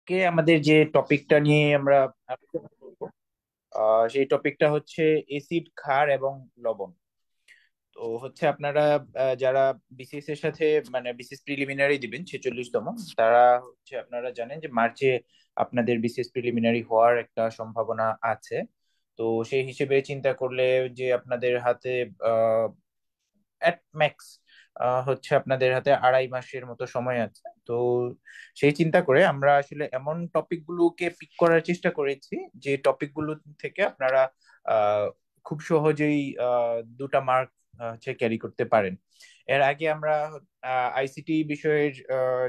কে আমাদের যে টপিকটা নিয়ে আমরা আলোচনা করব, সেই টপিকটা হচ্ছে এসিড, ক্ষার এবং লবণ। তো হচ্ছে আপনারা যারা বিসিএস এর সাথে মানে বিসিএস প্রিলিমিনারি দিবেন 46তম, তারা হচ্ছে আপনারা জানেন যে মার্চে আপনাদের বিসিএস প্রিলিমিনারি হওয়ার একটা সম্ভাবনা আছে। তো সেই হিসেবে চিন্তা করলে যে আপনাদের হাতে অ্যাট ম্যাক্স হচ্ছে আপনাদের হাতে 2.5 মাসের মতো সময় আছে। তো সেই চিন্তা করে আমরা আসলে এমন টপিক গুলোকে পিক করার চেষ্টা করেছি যে টপিকগুলো থেকে আপনারা আহ, খুব সহজেই 2টা মার্ক হচ্ছে ক্যারি করতে পারেন। এর আগে আমরা আইসিটি বিষয়ের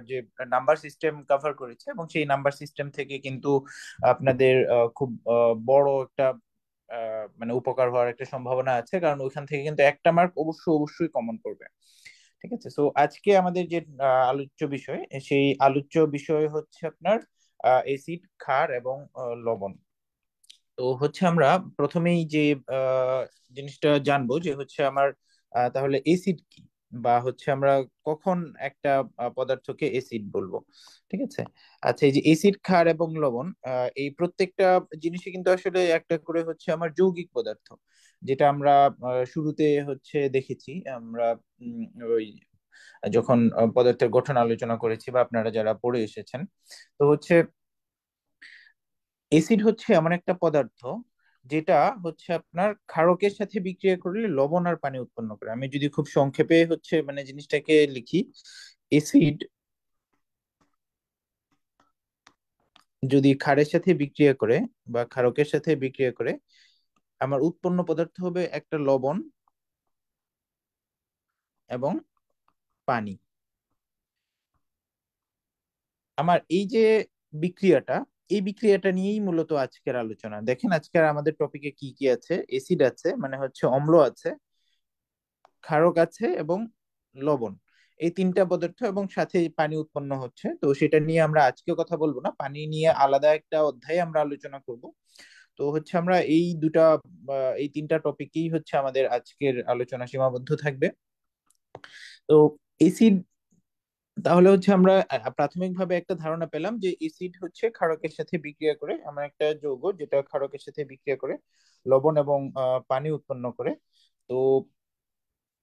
যে নাম্বার সিস্টেম কভার করেছি, এবং সেই নাম্বার সিস্টেম থেকে কিন্তু আপনাদের খুব বড় একটা মানে উপকার হওয়ার একটা সম্ভাবনা আছে, কারণ ওইখান থেকে কিন্তু একটা মার্ক অবশ্যই কমন করবে। ঠিক আছে, তো আজকে আমাদের যে আলোচ্য বিষয়, সেই আলোচ্য বিষয় হচ্ছে আপনার এসিড, ক্ষার এবং লবণ। তো হচ্ছে আমরা প্রথমেই যে আহ, জিনিসটা জানবো যে হচ্ছে আমার তাহলে এসিড কি, বা হচ্ছে আমরা কখন একটা পদার্থকে এসিড বলবো। ঠিক আছে। আচ্ছা, এই যে এসিড, ক্ষার এবং লবণ, এই প্রত্যেকটা জিনিসই কিন্তু আসলে একটা করে হচ্ছে আমার যৌগিক পদার্থ, যেটা আমরা শুরুতে হচ্ছে দেখেছি আমরা। ওই যখন পদার্থের গঠন আলোচনা করেছি, বা আপনারা যারা পড়ে এসেছেন, তো হচ্ছে এসিড হচ্ছে এমন একটা পদার্থ যেটা হচ্ছে আপনার ক্ষারকের সাথে বিক্রিয়া করলে লবণ আর পানি উৎপন্ন করে। আমি যদি খুব সংক্ষেপে হচ্ছে মানে জিনিসটাকে লিখি, এসিড যদি ক্ষারের সাথে বিক্রিয়া করে বা ক্ষারকের সাথে বিক্রিয়া করে, আমার উৎপন্ন পদার্থ হবে একটা লবণ এবং পানি। আমার এই যে বিক্রিয়াটা, এই বিক্রিয়াটা নিয়েই মূলত আজকের আলোচনা। দেখেন আজকের আমাদের টপিকে কি কি আছে: এসিড আছে মানে হচ্ছে অম্ল আছে, ক্ষারক আছে এবং লবণ। এই 3টা পদার্থ এবং সাথে পানি উৎপন্ন হচ্ছে। তো সেটা নিয়ে আমরা আজকে কথা বলবো না, পানি নিয়ে আলাদা একটা অধ্যায়ে আমরা আলোচনা করব। তো হচ্ছে আমরা এই 3টা টপিকই হচ্ছে আমাদের আজকের আলোচনা সীমাবদ্ধ থাকবে। তো এসিড, তাহলে হচ্ছে আমরা প্রাথমিকভাবে একটা ধারণা পেলাম যে এসিড হচ্ছে ক্ষারকের সাথে বিক্রিয়া করে এমন একটা যৌগ যেটা ক্ষারকের সাথে বিক্রিয়া করে লবণ এবং পানি উৎপন্ন করে। তো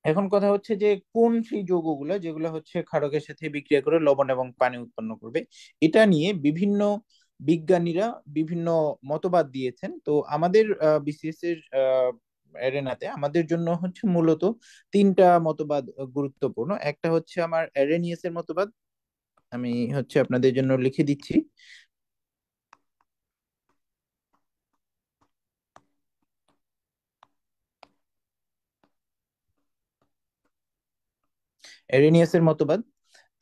এখন কথা হচ্ছে যে কোন সেই যৌগগুলো যেগুলো হচ্ছে ক্ষারকের সাথে বিক্রিয়া করে লবণ এবং পানি উৎপন্ন করবে। এটা নিয়ে বিভিন্ন বিজ্ঞানীরা বিভিন্ন মতবাদ দিয়েছেন। তো আমাদের বিসিএস এর এরেনাতে আমাদের জন্য হচ্ছে মূলত 3টা মতবাদ গুরুত্বপূর্ণ। একটা হচ্ছে আমার অ্যারেনিয়াসের মতবাদ, আমি হচ্ছে আপনাদের জন্য লিখে দিচ্ছি। অ্যারেনিয়াসের মতবাদ।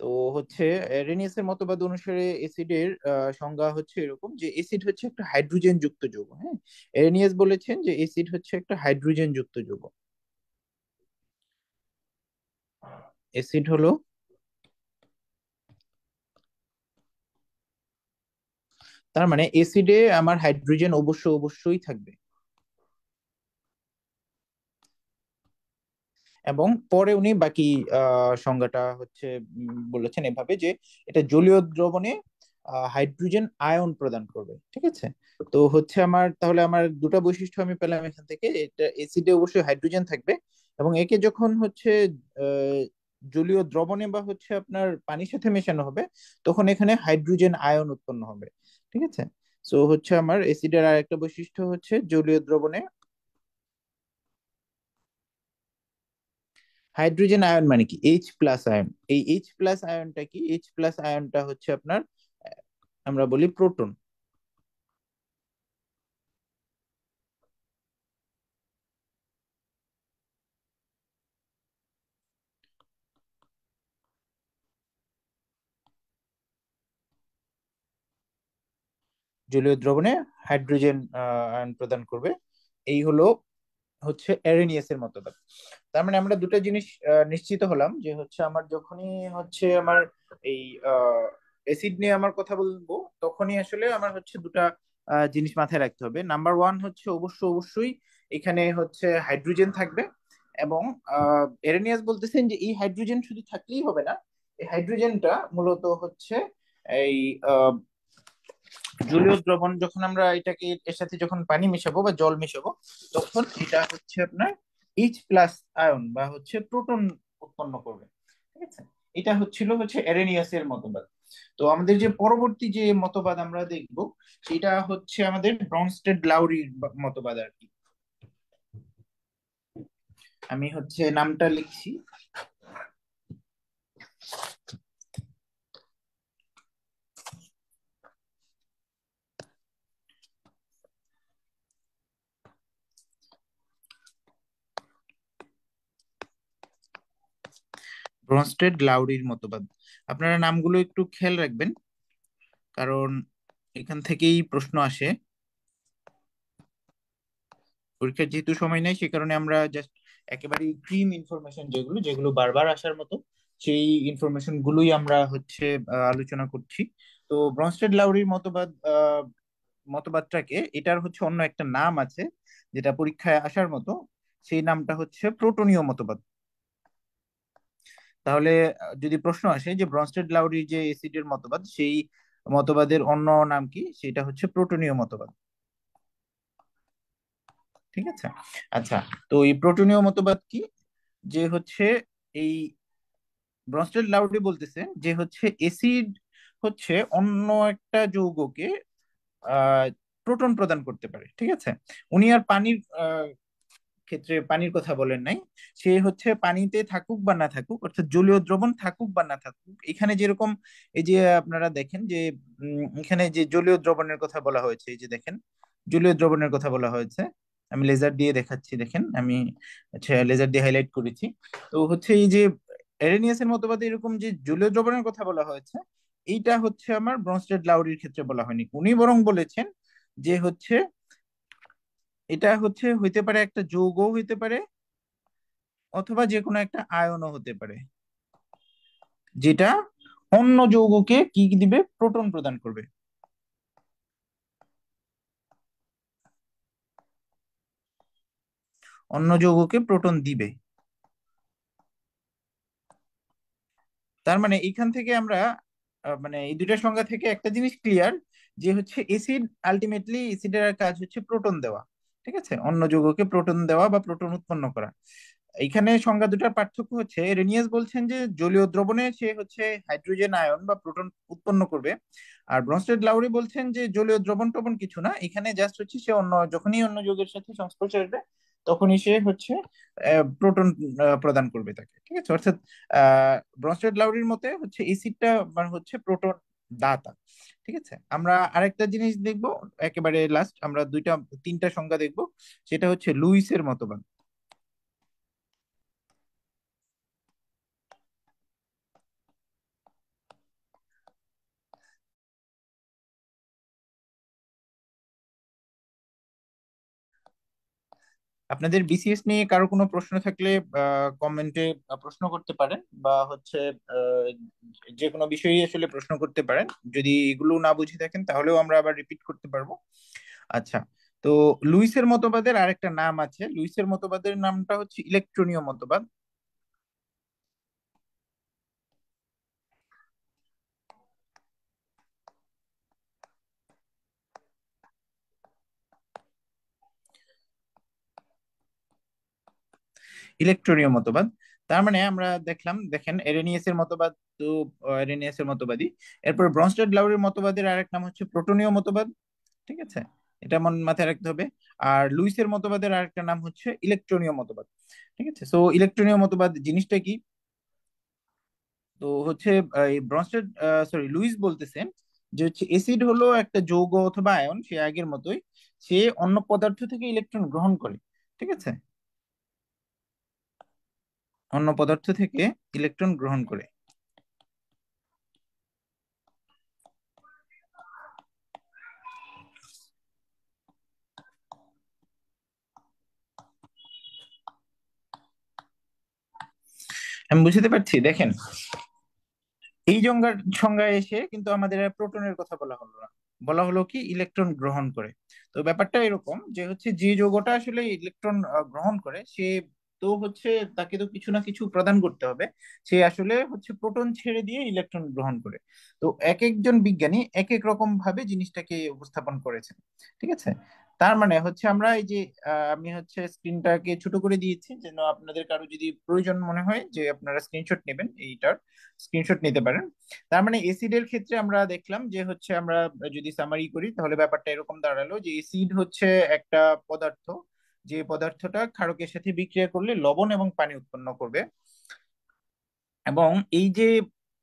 তো হচ্ছে অ্যারেনিয়াসের মতবাদ অনুসারে এসিডের সংজ্ঞা হচ্ছে এরকম যে এসিড হচ্ছে একটা হাইড্রোজেন যুক্ত যৌগ। হ্যাঁ, অ্যারেনিয়াস বলেছেন যে এসিড হচ্ছে একটা হাইড্রোজেন যুক্ত যৌগ। এসিড হলো, তার মানে এসিডে আমার হাইড্রোজেন অবশ্যই থাকবে। এবং পরে উনি বাকি সংজ্ঞাটা হচ্ছে বলেছেন এভাবে যে এটা জলীয় দ্রবণে হাইড্রোজেন আয়ন প্রদান করবে। ঠিক আছে। তো হচ্ছে আমার তাহলে আমার 2টা বৈশিষ্ট্য আমি পেলাম এখান থেকে: এটা এসিডে অবশ্যই হাইড্রোজেন থাকবে, এবং একে যখন হচ্ছে আহ, জলীয় দ্রবণে বা হচ্ছে আপনার পানির সাথে মেশানো হবে, তখন এখানে হাইড্রোজেন আয়ন উৎপন্ন হবে। ঠিক আছে। তো হচ্ছে আমার এসিডের আর একটা বৈশিষ্ট্য হচ্ছে জলীয় দ্রবণে হাইড্রোজেন আয়ন মানে কি, এইচ প্লাস আয়ন। এই এইচ প্লাস আয়নটা কি? এইচ প্লাস আয়নটা হচ্ছে আপনার আমরা বলি প্রোটন। জলীয় দ্রবণে হাইড্রোজেন আয়ন প্রদান করবে। এই হলো হচ্ছে অ্যারেনিয়াসের মতবাদ। তার মানে আমরা 2টা জিনিস নিশ্চিত হলাম যে হচ্ছে আমার যখনই হচ্ছে আমার এই অ্যাসিড নিয়ে আমার কথা বলবো, তখনই আসলে আমার হচ্ছে 2টা জিনিস মাথায় রাখতে হবে। নাম্বার ওয়ান হচ্ছে অবশ্যই এখানে হচ্ছে হাইড্রোজেন থাকবে। এবং এরেনিয়াস বলতেছেন যে এই হাইড্রোজেন শুধু থাকলেই হবে না, এই হাইড্রোজেনটা মূলত হচ্ছে এই জলীয় দ্রবণ যখন আমরা এটাকে এর সাথে যখন পানি মেশাবো বা জল মেশাবো, তখন এটা হচ্ছে আপনার H+ আয়ন বা হচ্ছে প্রোটন উৎপন্ন করবে। ঠিক আছে, এটা হচ্ছে এরেনিয়াসের মতবাদ। তো আমাদের যে পরবর্তী যে মতবাদ আমরা দেখব, সেটা হচ্ছে আমাদের ব্রনস্টেড লাউরির মতবাদ আর কি। আমি নামটা লিখছি। ব্রনস্টেড লাউরির মতবাদ, আপনারা নামগুলো একটু খেয়াল রাখবেন, কারণ এখান থেকেই প্রশ্ন আসে। পরীক্ষার যেহেতু সময় নেই, সে কারণে আমরা জাস্ট একেবারে ক্রিম ইনফরমেশন যেগুলো যেগুলো বারবার আসার মতো, সেই ইনফরমেশন গুলোই আমরা আলোচনা করছি। তো ব্রনস্টেড লাউরির মতবাদটাকে, এটার অন্য একটা নাম আছে যেটা পরীক্ষায় আসার মতো, সেই নামটা হচ্ছে প্রোটনীয় মতবাদ। তাহলে যদি প্রশ্ন আসে যে ব্রনস্টেড লাউরির যে এসিডের মতবাদ, সেই মতবাদের অন্য নাম কি, সেটা হচ্ছে প্রোটনীয় মতবাদ। ঠিক আছে। আচ্ছা, তো এই প্রোটনীয় মতবাদ কি, যে এই ব্রনস্টেড লাউরি বলতেছে যে এসিড অন্য একটা যৌগকে আহ প্রোটন প্রদান করতে পারে। ঠিক আছে, উনি আর পানির ক্ষেত্রে পানির কথা বলেন নাই। সে পানিতে থাকুক বা না থাকুক, অর্থাৎ জলীয় দ্রবণ থাকুক বা না থাকুক, এখানে যেরকম এই যে আপনারা দেখেন যে এখানে যে জলীয় দ্রবণের কথা বলা হয়েছে, এই যে দেখেন জলীয় দ্রবণের কথা বলা হয়েছে, আমি লেজার দিয়ে দেখাচ্ছি, দেখেন আমি লেজার দিয়ে হাইলাইট করেছি। তো এই যে এরেনিয়াসের মতবাদে এরকম যে জলীয় দ্রবণের কথা বলা হয়েছে, এইটা আমার ব্রনস্টেড লাউরির ক্ষেত্রে বলা হয়নি। উনি বরং বলেছেন যে এটা হইতে পারে একটা যৌগও হইতে পারে, অথবা যে কোনো একটা আয়নও হতে পারে, যেটা অন্য যৌগকে কি দিবে, প্রোটন প্রদান করবে। অন্য যৌগকে প্রোটন দিবে। তার মানে এইখান থেকে আমরা মানে এই দুইটা সংজ্ঞা থেকে একটা জিনিস ক্লিয়ার, যে এসিড আলটিমেটলি এসিডের কাজ প্রোটন দেওয়া। ঠিক আছে, অন্য যৌগকে প্রোটন দেওয়া বা প্রোটন উৎপন্ন করা। এইখানে সংজ্ঞা দুটার পার্থক্য রেনিয়াস বলছেন যে জলীয় দ্রবণে সে হাইড্রোজেন আয়ন বা প্রোটন উৎপন্ন করবে, আর ব্রনস্টেড লাউরি বলছেন যে জলীয় দ্রবণ টবণ কিছু না, এখানে জাস্ট সে যখনই অন্য যৌগের সাথে সংস্পর্শে আসবে, তখনই সে প্রোটন প্রদান করবে তাকে। ঠিক আছে, অর্থাৎ ব্রনস্টেড লাউরির মতে এসিডটা মানে প্রোটন দাতা। ঠিক আছে, আমরা আরেকটা জিনিস দেখবো, একেবারে লাস্ট আমরা তিনটা সংজ্ঞা দেখবো, সেটা লুইসের মতবাদ। আপনাদের বিসিএস নিয়ে কারো কোনো প্রশ্ন থাকলে কমেন্টে প্রশ্ন করতে পারেন, বা আহ, যে কোনো বিষয়ে আসলে প্রশ্ন করতে পারেন। যদি এগুলো না বুঝে থাকেন, তাহলেও আমরা আবার রিপিট করতে পারবো। আচ্ছা, তো লুইসের মতবাদের আরেকটা নাম আছে, লুইসের মতবাদের নামটা ইলেকট্রনীয় মতবাদ। ইলেকট্রনীয় মতবাদ, তার মানে আমরা দেখলাম, দেখেন এরেনিয়াসের মতবাদ তো এরেনিয়াসের মতবাদী। এরপর ব্রনস্টেড লাউরির মতবাদের আরেক নাম প্রোটনীয় মতবাদ। ঠিক আছে, এটা মাথায় রাখতে হবে। আর লুইসের মতবাদের আরেকটা নাম ইলেকট্রনীয় মতবাদ। ঠিক আছে, সো ইলেকট্রনীয় মতবাদ জিনিসটা কি, তো এই ব্রনস্টেড সরি লুইস বলতেছেন যে এসিড হলো একটা যৌগ অথবা আয়ন, সে আগের মতোই সে অন্য পদার্থ থেকে ইলেকট্রন গ্রহণ করে। ঠিক আছে, অন্য পদার্থ থেকে ইলেকট্রন গ্রহণ করে। আমি বুঝতে পারছি, দেখেন এই সংজ্ঞায় এসে কিন্তু আমাদের আর প্রোটনের কথা বলা হলো না, বলা হলো কি ইলেকট্রন গ্রহণ করে। তো ব্যাপারটা এরকম যে যে যৌগটা আসলে ইলেকট্রন গ্রহণ করে, সে তো হচ্ছে তাকে তো কিছু না কিছু প্রদান করতে হবে। সে আসলে হচ্ছে প্রোটন ছেড়ে দিয়ে ইলেকট্রন গ্রহণ করে। তো এক একজন বিজ্ঞানী এক এক রকম ভাবে জিনিসটাকে উপস্থাপন করেছেন। ঠিক আছে। তার মানে হচ্ছে আমরা এই যে আমি হচ্ছে স্ক্রিনটাকে ছোট করে দিয়েছি যেন আপনাদের কারো যদি প্রয়োজন মনে হয় যে আপনারা স্ক্রিনশট নেবেন, এইটার স্ক্রিনশট নিতে পারেন। তার মানে এসিডের ক্ষেত্রে আমরা দেখলাম যে হচ্ছে আমরা যদি সামারি করি তাহলে ব্যাপারটা এরকম দাঁড়ালো যে এসিড হচ্ছে একটা পদার্থ, যে পদার্থটা ক্ষারকের সাথে বিক্রিয়া করলে লবণ এবং পানি উৎপন্ন করবে। এবং এই যে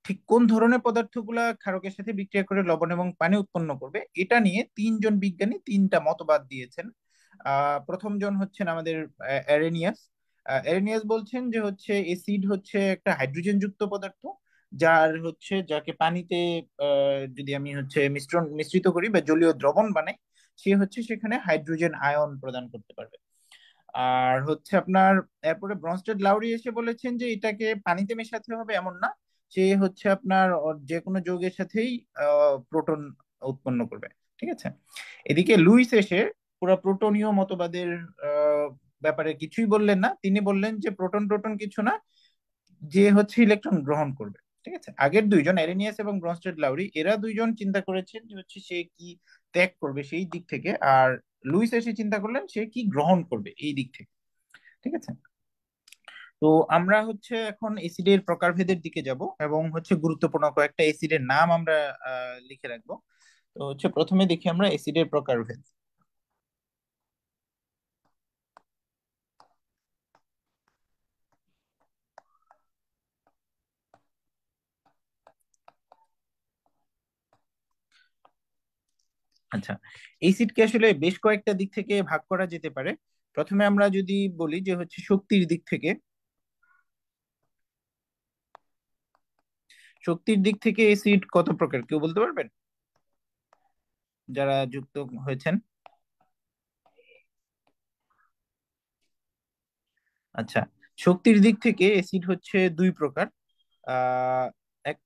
ঠিক কোন ধরনের পদার্থগুলা ক্ষারকের সাথে বিক্রিয়া করে লবণ এবং পানি উৎপন্ন করবে এটা নিয়ে তিনজন বিজ্ঞানী তিনটা মতবাদ দিয়েছেন। প্রথম জন হচ্ছেন আমাদের অ্যারেনিয়াস। অ্যারেনিয়াস বলছেন যে হচ্ছে এসিড হচ্ছে একটা হাইড্রোজেন যুক্ত পদার্থ, যাকে পানিতে যদি আমি হচ্ছে মিশ্রিত করি বা জলীয় দ্রবণ বানাই, সে হচ্ছে সেখানে হাইড্রোজেন আয়ন প্রদান করতে পারবে। আর হচ্ছে আপনার এরপরে ব্রনস্টেড লাউরি এসে বলেছেন যে এটাকে পানিতে মেশাতে হবে এমন না, সে হচ্ছে আপনার যে কোনো যৌগের সাথেই প্রোটন উৎপন্ন করবে। ঠিক আছে। এদিকে লুইস এসে পুরো প্রোটনীয় মতবাদের আহ, ব্যাপারে কিছুই বললেন না, তিনি বললেন যে প্রোটন টোটন কিছু না, যে হচ্ছে ইলেকট্রন গ্রহণ করবে। ঠিক আছে। আগের দুইজন অ্যারেনিয়াস এবং ব্রনস্টেড লাউরি এরা দুইজন চিন্তা করেছেন যে হচ্ছে সে কি ত্যাগ করবে সেই দিক থেকে, আর লুইস এসে চিন্তা করলেন সে কি গ্রহণ করবে এই দিক থেকে। ঠিক আছে। তো আমরা হচ্ছে এখন এসিডের প্রকারভেদের দিকে যাব এবং হচ্ছে গুরুত্বপূর্ণ কয়েকটা এসিডের নাম আমরা লিখে রাখবো। তো হচ্ছে প্রথমে দেখি আমরা এসিডের প্রকারভেদ। আচ্ছা, এসিডকে আসলে বেশ কয়েকটা দিক থেকে ভাগ করা যেতে পারে। প্রথমে আমরা যদি বলি যে হচ্ছে শক্তির দিক থেকে, শক্তির দিক থেকে এসিড কত প্রকার কেউ বলতে পারবেন যারা যুক্ত হয়েছেন? আচ্ছা, শক্তির দিক থেকে এসিড হচ্ছে দুই প্রকার। আহ এক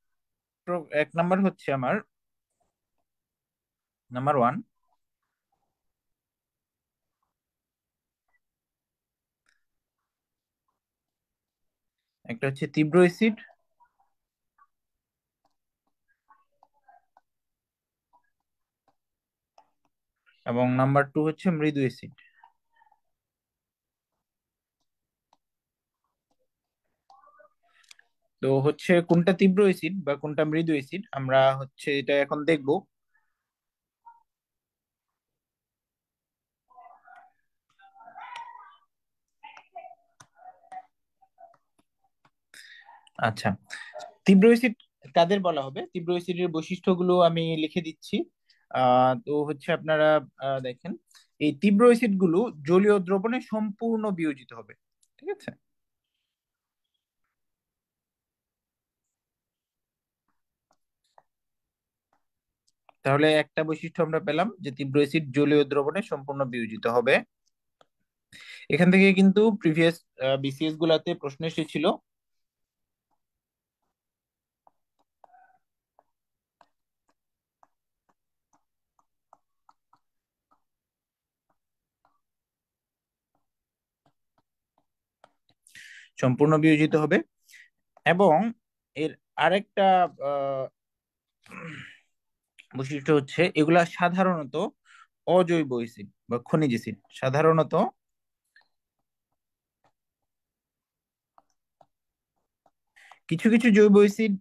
এক নাম্বার হচ্ছে আমার নাম্বার ওয়ান, একটা হচ্ছে তীব্র এসিড এবং নাম্বার টু হচ্ছে মৃদু এসিড। তো হচ্ছে কোনটা তীব্র এসিড বা কোনটা মৃদু এসিড আমরা হচ্ছে এটা এখন দেখবো। আচ্ছা, তীব্র এসিড কাদের বলা হবে, তীব্র এসিডের বৈশিষ্ট্যগুলো আমি লিখে দিচ্ছি। তো হচ্ছে আপনারা দেখেন, এই তীব্র এসিড গুলো জলীয় দ্রবণে সম্পূর্ণ বিয়োজিত হবে। ঠিক আছে। তাহলে একটা বৈশিষ্ট্য আমরা পেলাম যে তীব্র এসিড জলীয় দ্রবণে সম্পূর্ণ বিয়োজিত হবে। এখান থেকে কিন্তু প্রিভিয়াস বিসিএস গুলাতে প্রশ্ন এসেছিল। সম্পূর্ণ বিয়োজিত হবে। এবং এর আরেকটা আহ, বৈশিষ্ট্য হচ্ছে এগুলা সাধারণত অজৈব অ্যাসিড বা খনিজ অ্যাসিড। সাধারণত কিছু কিছু জৈব অ্যাসিড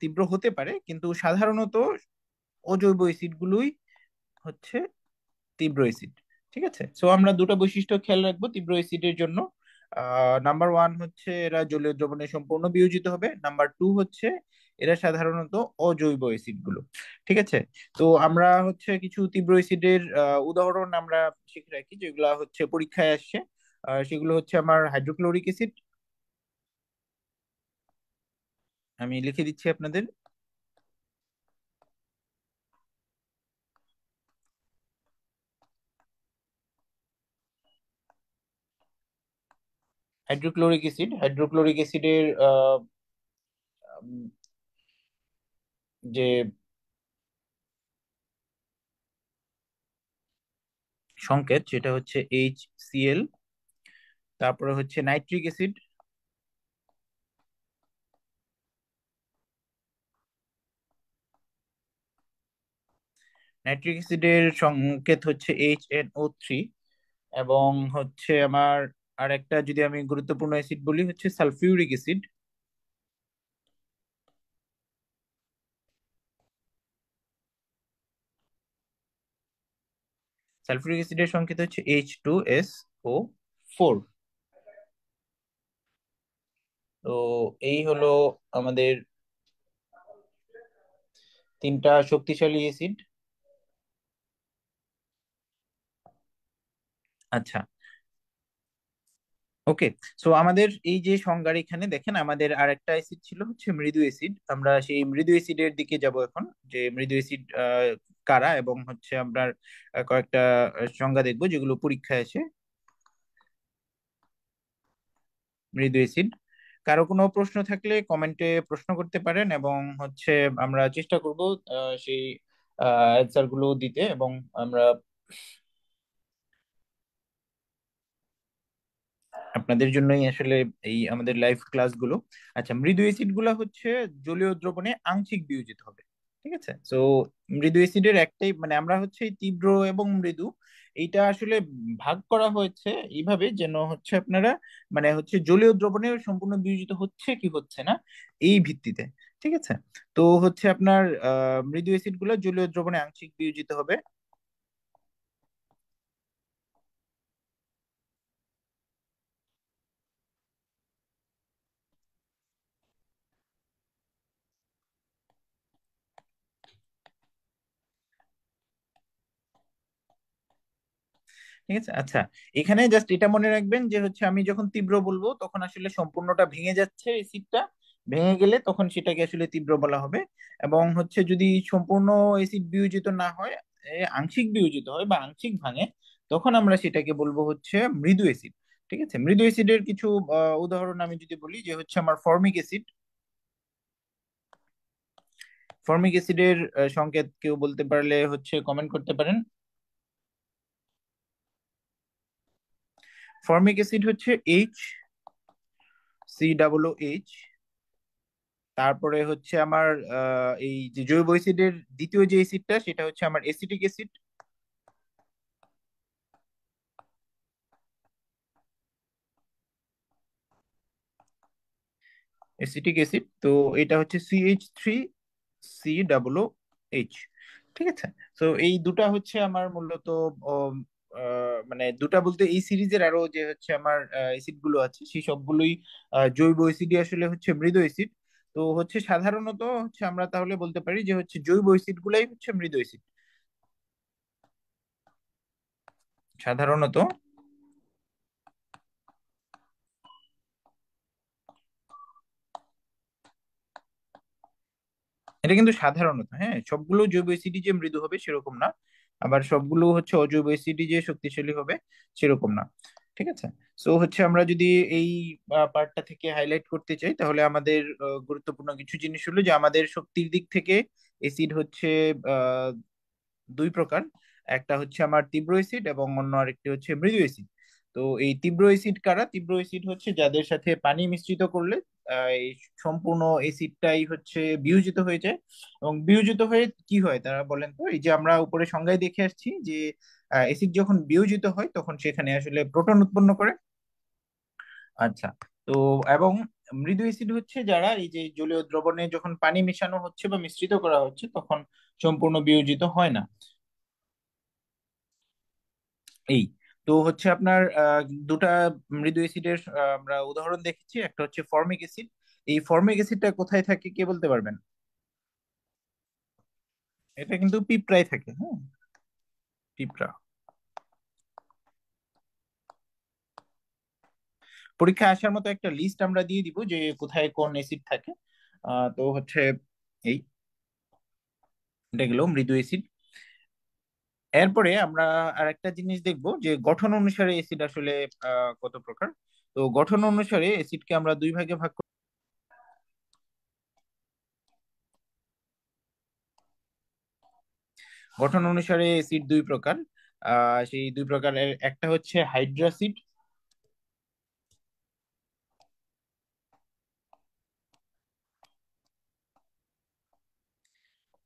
তীব্র হতে পারে, কিন্তু সাধারণত অজৈব অ্যাসিড গুলোই হচ্ছে তীব্র অ্যাসিড। ঠিক আছে। সো আমরা দুটো বৈশিষ্ট্য খেয়াল রাখবো তীব্র অ্যাসিডের জন্য। নাম্বার ওয়ান হচ্ছে এরা জলীয় দ্রবণে সম্পূর্ণ বিয়োজিত হবে, নাম্বার টু হচ্ছে এরা সাধারণত অজৈব অ্যাসিড গুলো। ঠিক আছে। তো আমরা হচ্ছে কিছু তীব্র অ্যাসিডের উদাহরণ আমরা শিখে রাখি যেগুলা হচ্ছে পরীক্ষায় আসছে। সেগুলো হচ্ছে আমার হাইড্রোক্লোরিক অ্যাসিড, আমি লিখে দিচ্ছি আপনাদের। হাইড্রোক্লোরিক অ্যাসিডের যে সংকেত সেটা হচ্ছে HCl। তারপরে হচ্ছে নাইট্রিক অ্যাসিড। নাইট্রিক অ্যাসিডের সংকেত হচ্ছে HNO3। এবং হচ্ছে আমার আরেকটা যদি আমি গুরুত্বপূর্ণ অ্যাসিড বলি হচ্ছে সালফিউরিক অ্যাসিড। সালফিউরিক অ্যাসিডের সংকেত হচ্ছে H2SO4। তো এই হলো আমাদের তিনটা শক্তিশালী অ্যাসিড। আচ্ছা, ওকে। সো আমাদের এই যে সংজ্ঞার এখানে দেখেন আমাদের আরেকটা অ্যাসিড ছিল হচ্ছে মৃদু অ্যাসিড। আমরা সেই মৃদু অ্যাসিডের দিকে যাব এখন, যে মৃদু অ্যাসিড কারা, এবং হচ্ছে আমরা কয়েকটা সংজ্ঞা দেখবো যেগুলো পরীক্ষায় আসে। মৃদু অ্যাসিড, কারো কোনো প্রশ্ন থাকলে কমেন্টে প্রশ্ন করতে পারেন, এবং হচ্ছে আমরা চেষ্টা করব সেই অ্যান্সার গুলো দিতে, এবং আমরা আপনাদের জন্যই আসলে এই আমাদের লাইভ ক্লাসগুলো। আচ্ছা, মৃদু অ্যাসিড গুলা হচ্ছে জলীয় দ্রবণে আংশিক বিয়োজিত হবে। ঠিক আছে, তো মৃদু অ্যাসিডের একটাই মানে আমরা হচ্ছে এই তীব্র এবং মৃদু এইটা আসলে ভাগ করা হয়েছে এইভাবে যেন হচ্ছে আপনারা মানে হচ্ছে জলীয় দ্রবণে সম্পূর্ণ বিয়োজিত হচ্ছে কি হচ্ছে না এই ভিত্তিতে। ঠিক আছে, তো হচ্ছে আপনার মৃদু অ্যাসিড গুলো জলীয় দ্রবণে আংশিক বিয়োজিত হবে। ঠিক আছে, আচ্ছা। এখানে জাস্ট এটা মনে রাখবেন যে হচ্ছে আমি যখন তীব্র বলবো তখন আসলে সম্পূর্ণটা ভেঙে যাচ্ছে এসিডটা, ভেঙে গেলে তখন সেটাকে আসলে তীব্র বলা হবে। এবং হচ্ছে যদি সম্পূর্ণ এসিড বিয়োজিত না হয়, আংশিক বিয়োজিত হয় বা আংশিক ভাঙে, তখন আমরা সেটাকে বলবো হচ্ছে মৃদু এসিড। ঠিক আছে, মৃদু এসিডের কিছু উদাহরণ আমি যদি বলি যে হচ্ছে আমার ফর্মিক অ্যাসিড। ফর্মিক অ্যাসিডের সংকেত কেউ বলতে পারলে হচ্ছে কমেন্ট করতে পারেন। ফর্মিক অ্যাসিড হচ্ছে HCOOH। তারপরে হচ্ছে আমার এই যে জৈব অ্যাসিডের দ্বিতীয় যে অ্যাসিডটা সেটা হচ্ছে আমার এসিটিক অ্যাসিড। এসিটিক অ্যাসিড তো এটা হচ্ছে CH3COOH। ঠিক আছে, তো এই দুটা হচ্ছে আমার মূলত উম, মানে দুটা বলতে এই সিরিজের আরো যে হচ্ছে আমার অ্যাসিড গুলো আছে সেই সবগুলোই জৈব অ্যাসিডই আসলে হচ্ছে মৃদু অ্যাসিড। তো হচ্ছে সাধারণত হচ্ছে আমরা তাহলে বলতে পারি যে হচ্ছে জৈব অ্যাসিড গুলাই হচ্ছে মৃদু অ্যাসিড সাধারণত। এটা কিন্তু সাধারণত, হ্যাঁ, সবগুলো জৈব অ্যাসিডই যে মৃদু হবে সেরকম না, আবার সবগুলো হচ্ছে অজৈব অ্যাসিডই যে শক্তিশালী হবে সেরকম না। ঠিক আছে, সো হচ্ছে আমরা যদি এই পার্টটা থেকে হাইলাইট করতে চাই তাহলে আমাদের গুরুত্বপূর্ণ কিছু জিনিস হলো যে আমাদের শক্তির দিক থেকে অ্যাসিড হচ্ছে আহ দুই প্রকার। একটা হচ্ছে আমার তীব্র অ্যাসিড এবং অন্য আরেকটি হচ্ছে মৃদু অ্যাসিড। তো এই তীব্র অ্যাসিড কারা? তীব্র অ্যাসিড হচ্ছে যাদের সাথে পানি মিশ্রিত করলে এই সম্পূর্ণ অ্যাসিডটাই হচ্ছে বিয়োজিত হয়ে যায়। এবং বিয়োজিত হয়ে কি হয় তারা বলেন তো, এই যে আমরা উপরে সংজ্ঞায় দেখে আসছি যে অ্যাসিড যখন বিয়োজিত হয় তখন সেখানে আসলে প্রোটন উৎপন্ন করে। আচ্ছা, তো এবং মৃদু অ্যাসিড হচ্ছে যারা এই যে জলীয় দ্রবণে যখন পানি মেশানো হচ্ছে বা মিশ্রিত করা হচ্ছে তখন সম্পূর্ণ বিয়োজিত হয় না। এই তো হচ্ছে আপনার দুটা মৃদু অ্যাসিডের আমরা উদাহরণ দেখেছি, একটা হচ্ছে ফর্মিক অ্যাসিড। এই ফর্মিক অ্যাসিডটা কোথায় থাকে কে বলতে পারবেন? এটা কিন্তু পিঁপড়ায় থাকে, হ্যাঁ, পিঁপড়া। পরীক্ষা আসার মতো একটা লিস্ট আমরা দিয়ে দিব যে কোথায় কোন অ্যাসিড থাকে। তো হচ্ছে এই এটা গেল মৃদু অ্যাসিড। এরপরে আমরা আর একটা জিনিস দেখবো যে গঠন অনুসারে অ্যাসিড আসলে কত প্রকার। তো গঠন অনুসারে অ্যাসিডকে আমরা দুই ভাগে ভাগ গঠন অনুসারে অ্যাসিড দুই প্রকার। সেই দুই প্রকারের একটা হচ্ছে হাইড্রাসিড।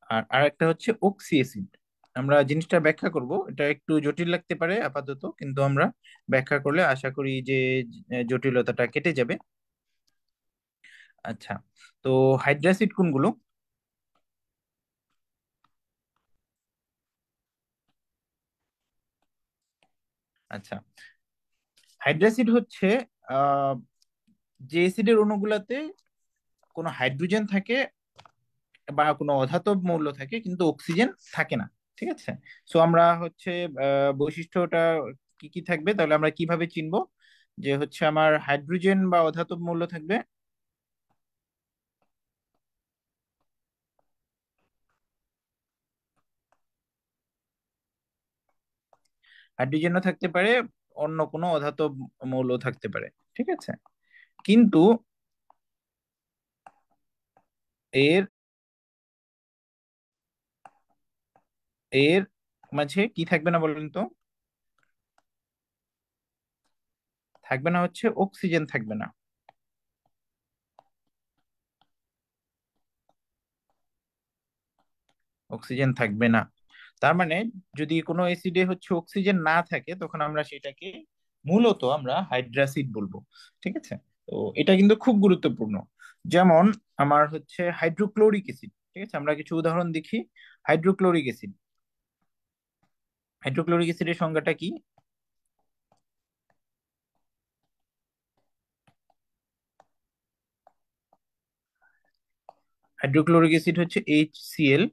আর আরেকটা হচ্ছে অক্সি অ্যাসিড। আমরা জিনিসটা ব্যাখ্যা করব, এটা একটু জটিল লাগতে পারে আপাতত, কিন্তু আমরা ব্যাখ্যা করলে আশা করি যে জটিলতাটা কেটে যাবে। আচ্ছা, তো হাইড্রাসিড কোনগুলো? আচ্ছা, হাইড্রাসিড হচ্ছে আহ যে অ্যাসিডের অণুগুলাতে কোনো হাইড্রোজেন থাকে বা কোনো অধাতব মৌল থাকে কিন্তু অক্সিজেন থাকে না। ঠিক আছে, সো আমরা হচ্ছে বৈশিষ্ট্যটা কি কি থাকবে, তাহলে আমরা কিভাবে চিনবো যে হচ্ছে আমার হাইড্রোজেন বা অধাতব মৌল থাকবে? হাইড্রোজেনও থাকতে পারে, অন্য কোনো অধাতব মৌল থাকতে পারে। ঠিক আছে, কিন্তু এর এর মাঝে কি থাকবে না বলেন তো? থাকবে না হচ্ছে অক্সিজেন থাকবে না। অক্সিজেন থাকবে না, তার মানে যদি কোনো অ্যাসিডে হচ্ছে অক্সিজেন না থাকে তখন আমরা সেটাকে মূলত আমরা হাইড্রাসিড বলবো। ঠিক আছে, তো এটা কিন্তু খুব গুরুত্বপূর্ণ। যেমন আমার হচ্ছে হাইড্রোক্লোরিক অ্যাসিড। ঠিক আছে, আমরা কিছু উদাহরণ দেখি। হাইড্রোক্লোরিক অ্যাসিড, হাইড্রোক্লোরিক অ্যাসিডের সংজ্ঞাটা কি? হাইড্রোক্লোরিক অ্যাসিড হচ্ছে HCl।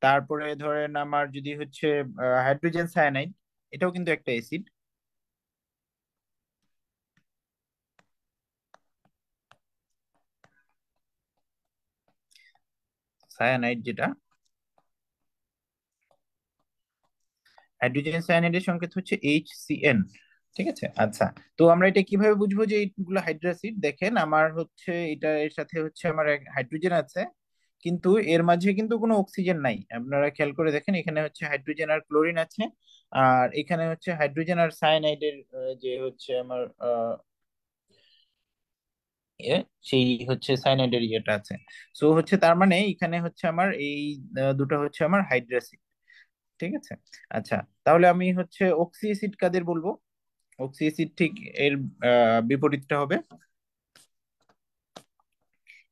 তারপরে ধরেন আমার যদি হচ্ছে হাইড্রোজেন সায়ানাইড, এটাও কিন্তু একটা অ্যাসিড। সায়ানাইড যেটা, হাইড্রোজেন সায়ানাইডের সংকেত হচ্ছে HCN। ঠিক আছে, আচ্ছা, তো আমরা এটা কিভাবে বুঝবো যে এইগুলো হাইড্রাসিড? দেখেন আমার হচ্ছে এটা, এর সাথে হচ্ছে আমার এক হাইড্রোজেন আছে, কিন্তু এর মাঝে কিন্তু কোনো অক্সিজেন নাই। আপনারা খেয়াল করে দেখেন, এখানে হচ্ছে হাইড্রোজেন আর ক্লোরিন আছে, আর এখানে হচ্ছে হাইড্রোজেন আর সায়ানাইডের যে হচ্ছে আমার ইয়ে, সেই হচ্ছে সায়ানাইডের ইয়েটা আছে। সো হচ্ছে তার মানে এখানে হচ্ছে আমার এই দুটো হচ্ছে আমার হাইড্রাসিড। ঠিক আছে, আচ্ছা, তাহলে আমি হচ্ছে অক্সি অ্যাসিড কাদের বলবো? অক্সি অ্যাসিড ঠিক এর বিপরীতটা হবে।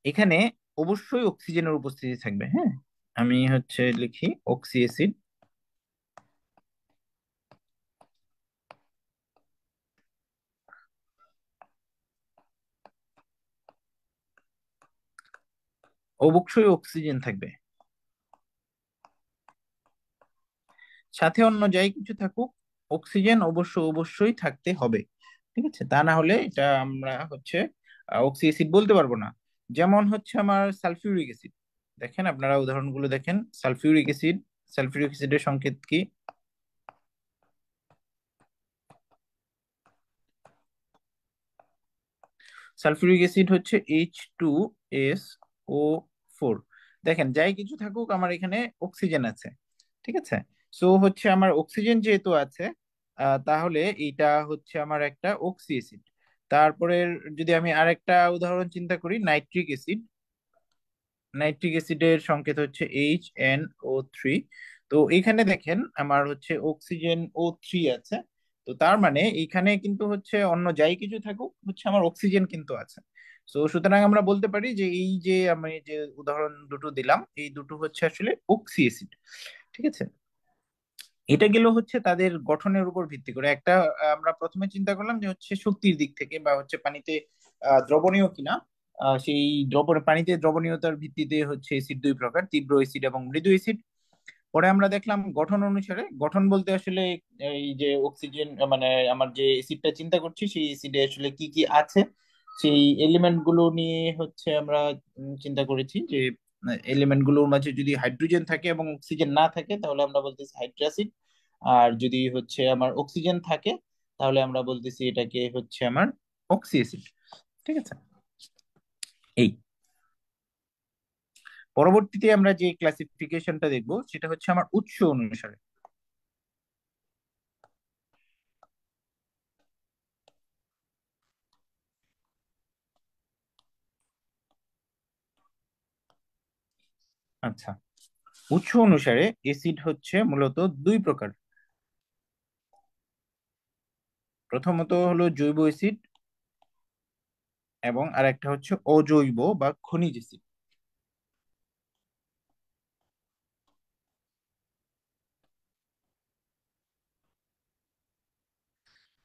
এখানে অবশ্যই অক্সিজেনের উপস্থিতি থাকবে। হ্যাঁ, আমি হচ্ছে লিখি অক্সি অ্যাসিড অবশ্যই অক্সিজেন থাকবে, সাথে অন্য যাই কিছু থাকুক অক্সিজেন অবশ্যই থাকতে হবে। ঠিক আছে, তা না হলে এটা আমরা হচ্ছে অক্সি অ্যাসিড বলতে পারবো না। যেমন হচ্ছে আমার সালফিউরিক অ্যাসিড, দেখেন আপনারা উদাহরণগুলো দেখেন। সালফিউরিক অ্যাসিড, সালফিউরিক অ্যাসিডের সংকেত কি? সালফিউরিক অ্যাসিড হচ্ছে H2SO4। দেখেন যাই কিছু থাকুক আমার এখানে অক্সিজেন আছে। ঠিক আছে, সো হচ্ছে আমার অক্সিজেন যেহেতু আছে, তাহলে এটা হচ্ছে আমার একটা অক্সি অ্যাসিড। তারপরে যদি আমি আরেকটা উদাহরণ চিন্তা করি, নাইট্রিক অ্যাসিড। নাইট্রিক অ্যাসিডের সংকেত হচ্ছে HNO3। তো এখানে দেখেন আমার হচ্ছে অক্সিজেন O3 আছে। তো তার মানে এখানে কিন্তু হচ্ছে অন্য যাই কিছু থাকুক হচ্ছে আমার অক্সিজেন কিন্তু আছে। তো সুতরাং আমরা বলতে পারি যে এই যে আমি যে উদাহরণ দুটো দিলাম, এই দুটো হচ্ছে আসলে অক্সি অ্যাসিড। ঠিক আছে, এটা গেল হচ্ছে তাদের গঠনের উপর ভিত্তি করে। একটা আমরা প্রথমে চিন্তা করলাম যে হচ্ছে শক্তির দিক থেকে বা হচ্ছে পানিতে দ্রবণীয় কিনা। সেই পানিতে দ্রবণীয়তার ভিত্তিতে হচ্ছে অ্যাসিড দুই প্রকার, তীব্র অ্যাসিড এবং মৃদু অ্যাসিড। পরে আমরা দেখলাম গঠন অনুসারে, গঠন বলতে আসলে এই যে অক্সিজেন মানে আমার যে অ্যাসিডটা চিন্তা করছি সেই অ্যাসিডে আসলে কি কি আছে সেই এলিমেন্ট গুলো নিয়ে হচ্ছে আমরা চিন্তা করেছি যে এলিমেন্ট গুলোর মাঝে যদি হাইড্রোজেন থাকে এবং অক্সিজেন না থাকে তাহলে আমরা বলতেছি হাইড্রাসিড। আর যদি হচ্ছে আমার অক্সিজেন থাকে তাহলে আমরা বলতেছি এটাকে হচ্ছে আমার অক্সি অ্যাসিড। ঠিক আছে, এই পরবর্তীতে আমরা যে ক্লাসিফিকেশনটা দেখবো সেটা হচ্ছে আমার উৎস অনুসারে। আচ্ছা, উৎস অনুসারে এসিড হচ্ছে মূলত দুই প্রকার। প্রথমত হলো জৈব অ্যাসিড, এবং আরেকটা হচ্ছে অজৈব বা খনিজ অ্যাসিড।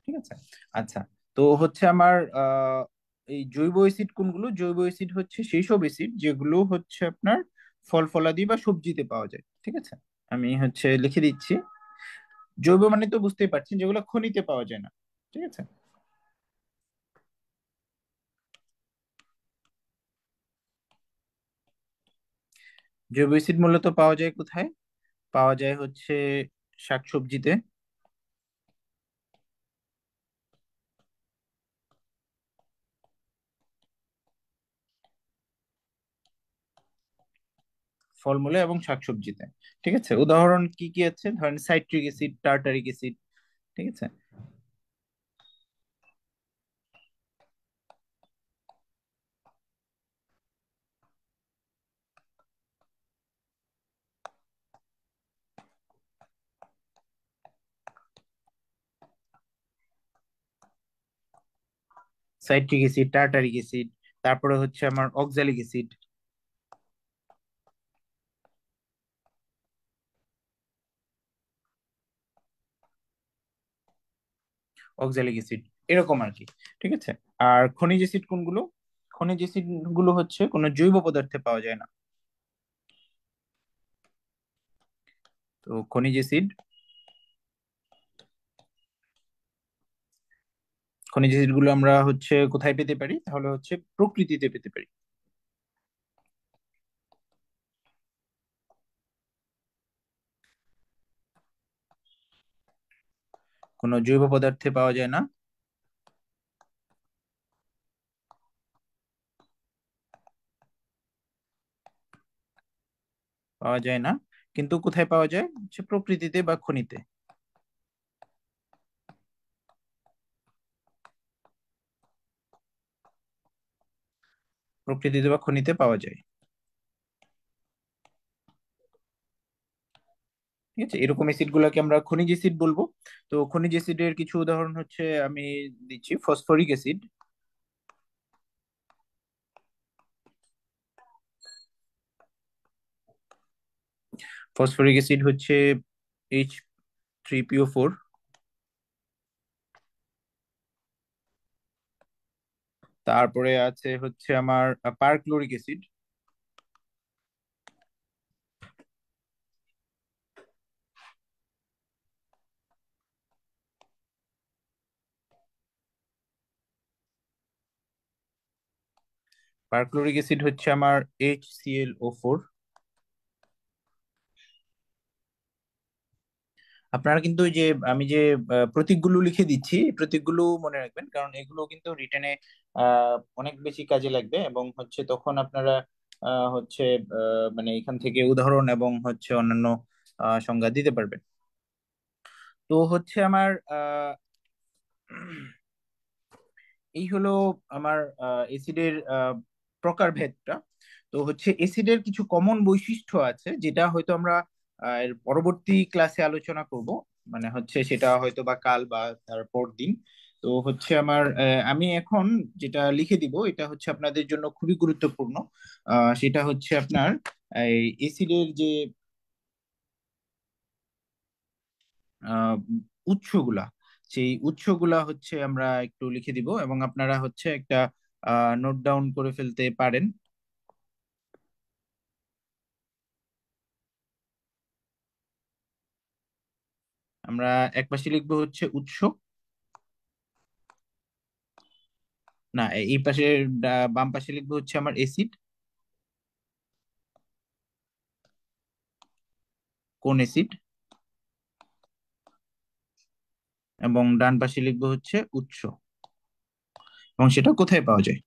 ঠিক আছে। আচ্ছা, তো হচ্ছে আমার এই জৈব অ্যাসিড কোনগুলো? জৈব অ্যাসিড হচ্ছে সেই সব অ্যাসিড যেগুলো হচ্ছে আপনার ফল ফলাদি বা সবজিতে পাওয়া যায়। ঠিক আছে, আমি হচ্ছে লিখে দিচ্ছি। জৈব মানে তো বুঝতেই পারছেন, যেগুলো খনিতে পাওয়া যায় না। ঠিক আছে। জৈব অ্যাসিড মূলত পাওয়া যায় কোথায়? পাওয়া যায় হচ্ছে শাকসবজিতে, ফলমূলে এবং শাকসবজিতে। ঠিক আছে, উদাহরণ কি কি আছে? ধরেন সাইট্রিক অ্যাসিড, টার্টারিক অ্যাসিড। ঠিক আছে। সাইট্রিক অ্যাসিড, টার্টারিক অ্যাসিড, তারপরে হচ্ছে আমার অক্সালিক অ্যাসিড। অক্সালিক অ্যাসিড, এরকম আর কি। ঠিক আছে। আর খনিজ অ্যাসিড কোনগুলো? খনিজ অ্যাসিড গুলো হচ্ছে কোনো জৈব পদার্থে পাওয়া যায় না। তো খনিজ অ্যাসিড, খনিজ অ্যাসিড গুলো আমরা হচ্ছে কোথায় পেতে পারি? তাহলে হচ্ছে প্রকৃতিতে পেতে পারি। কোনো জৈব পদার্থে পাওয়া যায় না। পাওয়া যায় না, কিন্তু কোথায় পাওয়া যায়? হচ্ছে প্রকৃতিতে বা খনিতে। প্রকৃতিতে বা খনিতে পাওয়া যায়। ঠিক আছে, এরকম অ্যাসিড গুলাকে আমরা খনিজ অ্যাসিড বলবো। তো খনিজ অ্যাসিডের কিছু উদাহরণ হচ্ছে আমি দিচ্ছি। Phosphoric acid. ফসফরিক অ্যাসিড হচ্ছে H3PO4। তারপরে আছে হচ্ছে আমার পারক্লোরিক অ্যাসিড। পারক্লোরিক অ্যাসিড হচ্ছে আমার HClO4। আপনারা কিন্তু ওই যে আমি যে প্রতীকগুলো লিখে দিচ্ছি, এই প্রতীকগুলো মনে রাখবেন, কারণ এগুলো কিন্তু রিটেনে অনেক বেশি কাজে লাগবে, এবং হচ্ছে তখন আপনারা হচ্ছে মানে এখান থেকে উদাহরণ এবং হচ্ছে অন্যান্য সংজ্ঞা দিতে পারবেন। তো হচ্ছে আমার এই হলো আমার এসিডের প্রকারভেদটা। তো হচ্ছে এসিডের কিছু কমন বৈশিষ্ট্য আছে, যেটা হয়তো আমরা এর পরবর্তী ক্লাসে আলোচনা করব। মানে হচ্ছে সেটা হয়তো বা কাল বা তার পর দিন। তো হচ্ছে আমার আমি এখন যেটা লিখে দিব এটা হচ্ছে আপনাদের জন্য খুবই গুরুত্বপূর্ণ। সেটা হচ্ছে আপনার এই এসিডের যে আহ, উৎসগুলা, সেই উৎসগুলা হচ্ছে আমরা একটু লিখে দিব, এবং আপনারা হচ্ছে একটা নোট ডাউন করে ফেলতে পারেন। আমরা এক পাশে লিখবো হচ্ছে উৎস। না, এই পাশে বাম পাশে লিখবো হচ্ছে আমার এসিড, কোন এসিড। এবং ডান পাশে লিখবো হচ্ছে উৎস, এবং সেটা কোথায় পাওয়া যায়।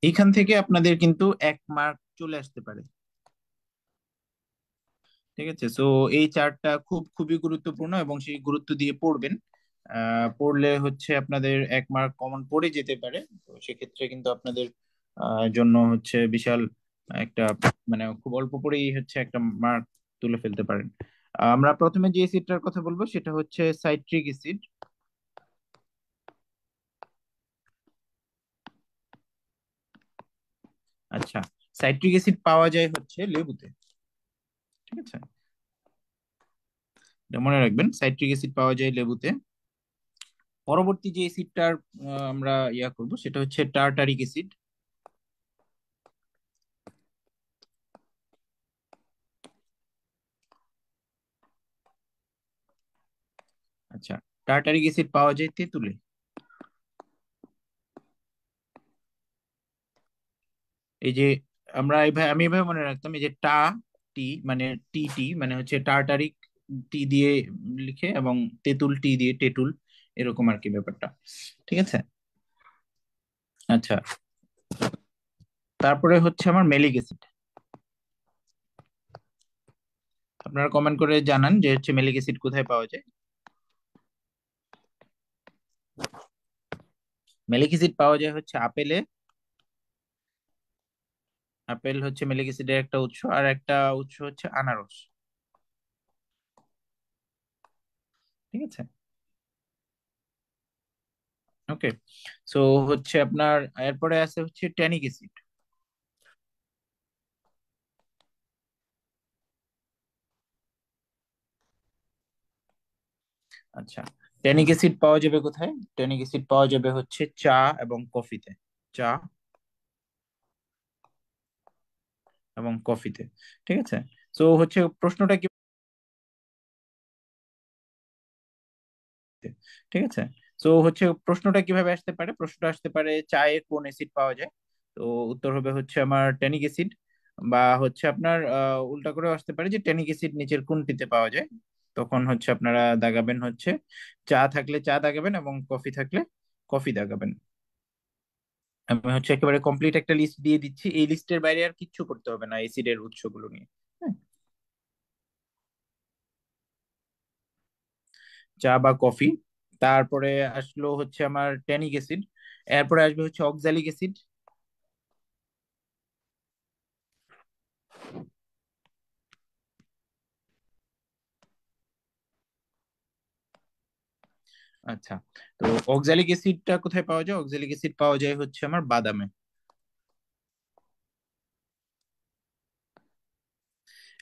এইখান থেকে আপনাদের কিন্তু 1 মার্ক চলে আসতে পারে। ঠিক আছে। সো এই চার্টটা খুবই গুরুত্বপূর্ণ এবং সেই গুরুত্ব দিয়ে পড়বেন। পড়লে হচ্ছে আপনাদের 1 মার্ক কমন পড়ে যেতে পারে। তো সেক্ষেত্রে কিন্তু আপনাদের জন্য হচ্ছে বিশাল একটা, মানে খুব অল্প পরেই হচ্ছে একটা মার্ক তুলে ফেলতে পারেন। আমরা প্রথমে যে অ্যাসিডটার কথা বলবো সেটা হচ্ছে সাইট্রিক অ্যাসিড। আচ্ছা, সাইট্রিক অ্যাসিড পাওয়া যায় হচ্ছে লেবুতে। ঠিক আছে, এটা মনে রাখবেন, সাইট্রিক অ্যাসিড পাওয়া যায় লেবুতে। পরবর্তী যে অ্যাসিডটার আমরা করব সেটা হচ্ছে টার্টারিক অ্যাসিড। আচ্ছা, টার্টারিক অ্যাসিড পাওয়া যায় তেঁতুলে। এই যে আমি এভাবে মনে রাখতাম, এই যে টি মানে মানে হচ্ছে টার্টারিক টি দিয়ে লিখে, এবং তেঁতুল টি দিয়ে টেটুল, এরকম আর কি ব্যাপারটা। ঠিক আছে। আচ্ছা, তারপরে হচ্ছে আমার মেলিক অ্যাসিড। আপনারা কমেন্ট করে জানান যে হচ্ছে মেলিক অ্যাসিড কোথায় পাওয়া যায়। মেলিক অ্যাসিড পাওয়া যায় হচ্ছে আপেলে। আপেল হচ্ছে মেলিক অ্যাসিডের একটা উৎস, আর একটা উৎস হচ্ছে আনারস। ঠিক আছে। ওকে। সো হচ্ছে আপনার এরপরে আছে হচ্ছে ট্যানিক অ্যাসিড। আচ্ছা, ট্যানিক অ্যাসিড পাওয়া যাবে কোথায়? ট্যানিক অ্যাসিড পাওয়া যাবে হচ্ছে চা এবং কফিতে। চা এবং কফিতে। ঠিক আছে। সো হচ্ছে প্রশ্নটা কি, ঠিক আছে, তো হচ্ছে প্রশ্নটা কিভাবে আসতে পারে? প্রশ্নটা আসতে পারে চায়ে কোন অ্যাসিড পাওয়া যায়। তো উত্তর হবে হচ্ছে আমার ট্যানিক অ্যাসিড। বা হচ্ছে আপনার উল্টা করে আসতে পারে যে ট্যানিক অ্যাসিড নিচের কোনটিতে পাওয়া যায়। তখন হচ্ছে আপনারা দাগাবেন হচ্ছে চা থাকলে চা দাগাবেন, এবং কফি থাকলে কফি দাগাবেন। আমি হচ্ছে একেবারে কমপ্লিট একটা লিস্ট দিয়ে দিচ্ছি, এই লিস্টের বাইরে আর কিচ্ছু করতে হবে না অ্যাসিডের উৎসগুলো নিয়ে। হ্যাঁ, চা বা কফি। তারপরে আসলো হচ্ছে আমার ট্যানিক অ্যাসিড। এরপরে আসবে হচ্ছে অক্সালিক অ্যাসিড। আচ্ছা, তো অক্সালিক অ্যাসিডটা কোথায় পাওয়া যায়? অক্সালিক অ্যাসিড পাওয়া যায় হচ্ছে আমার বাদামে।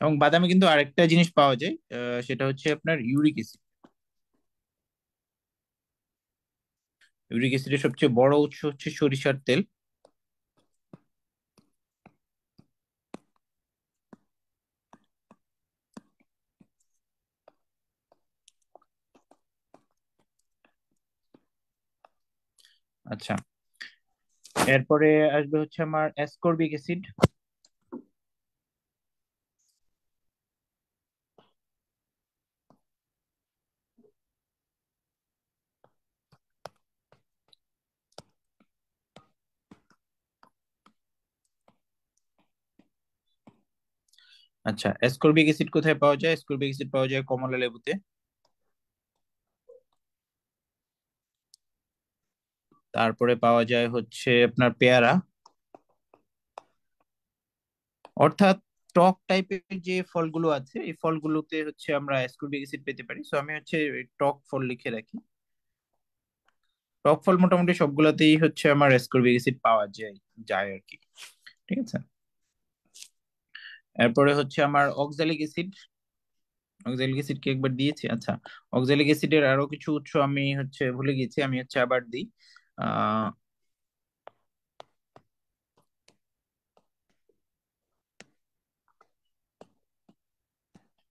এবং বাদামে কিন্তু আরেকটা জিনিস পাওয়া যায়, সেটা হচ্ছে আপনার ইউরিক অ্যাসিড। ইউরিক অ্যাসিডের সবচেয়ে বড় উৎস হচ্ছে সরিষার তেল। আচ্ছা, এরপরে আসবে হচ্ছে আমার অ্যাসকর্বিক অ্যাসিড। আচ্ছা, অ্যাসকর্বিক অ্যাসিড কোথায় পাওয়া যায়? অ্যাসকর্বিক অ্যাসিড পাওয়া যায় কমলা লেবুতে। তারপরে পাওয়া যায় হচ্ছে আপনার পেয়ারা। অর্থাৎ টক টাইপের যে ফলগুলো আছে এই ফলগুলোতে হচ্ছে আমরা অ্যাসকর্বিক অ্যাসিড পেতে পারি। সো আমি হচ্ছে এই টক ফল লিখে রাখি। টক ফল মোটামুটি সবগুলাতেই হচ্ছে আমার অ্যাসকর্বিক অ্যাসিড পাওয়া যায় যায় আর কি। ঠিক আছে। এরপরে হচ্ছে আমার অক্সালিক অ্যাসিড। অক্সালিক অ্যাসিড কি একবার দিয়েছি? আচ্ছা, অক্সালিক অ্যাসিডের আরো কিছু উৎস আমি হচ্ছে ভুলে গেছি, আমি হচ্ছে আবার দিই। আহ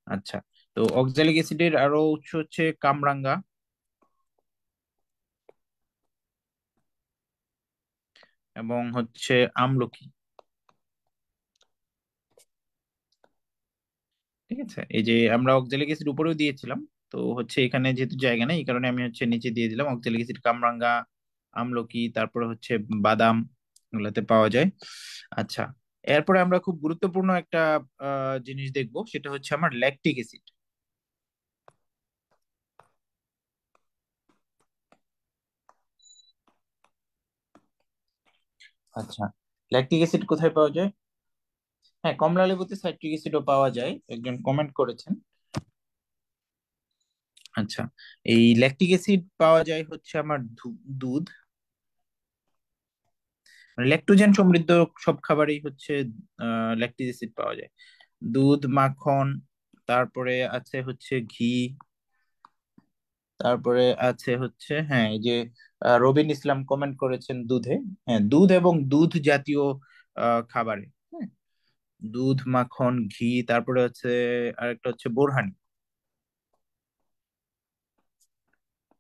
আচ্ছা, তো অক্সালিক অ্যাসিডের আরো উৎস হচ্ছে কামরাঙ্গা এবং হচ্ছে আমলকি। ঠিক আছে, এই যে আমরা অক্সালিক অ্যাসিড উপরেও দিয়েছিলাম, তো হচ্ছে এখানে যেহেতু জায়গা নেই এই কারণে আমি হচ্ছে নিচে দিয়ে দিলাম অক্সালিক অ্যাসিড, কামরাঙ্গা, আমলকি, তারপরে হচ্ছে বাদাম, এগুলাতে পাওয়া যায়। আচ্ছা, এরপরে আমরা খুব গুরুত্বপূর্ণ একটা জিনিস দেখবো, সেটা হচ্ছে আমার ল্যাকটিক অ্যাসিড। আচ্ছা, ল্যাকটিক অ্যাসিড কোথায় পাওয়া যায়? হ্যাঁ, কমলা লেবুতে সাইট্রিক অ্যাসিডও পাওয়া যায়, একজন কমেন্ট করেছেন। আচ্ছা, এই ল্যাকটিক অ্যাসিড পাওয়া যায় হচ্ছে আমার দুধ, মানে ল্যাকটোজেন সমৃদ্ধ সব খাবারেই হচ্ছে ল্যাকটিক অ্যাসিড পাওয়া যায়। দুধ, মাখন, তারপরে আছে হচ্ছে ঘি, তারপরে আছে হচ্ছে, হ্যাঁ, এই যে রবিন ইসলাম কমেন্ট করেছেন দুধে। হ্যাঁ, দুধ এবং দুধ জাতীয় খাবারে। হ্যাঁ, দুধ, মাখন, ঘি, তারপরে হচ্ছে আরেকটা হচ্ছে বোরহানি,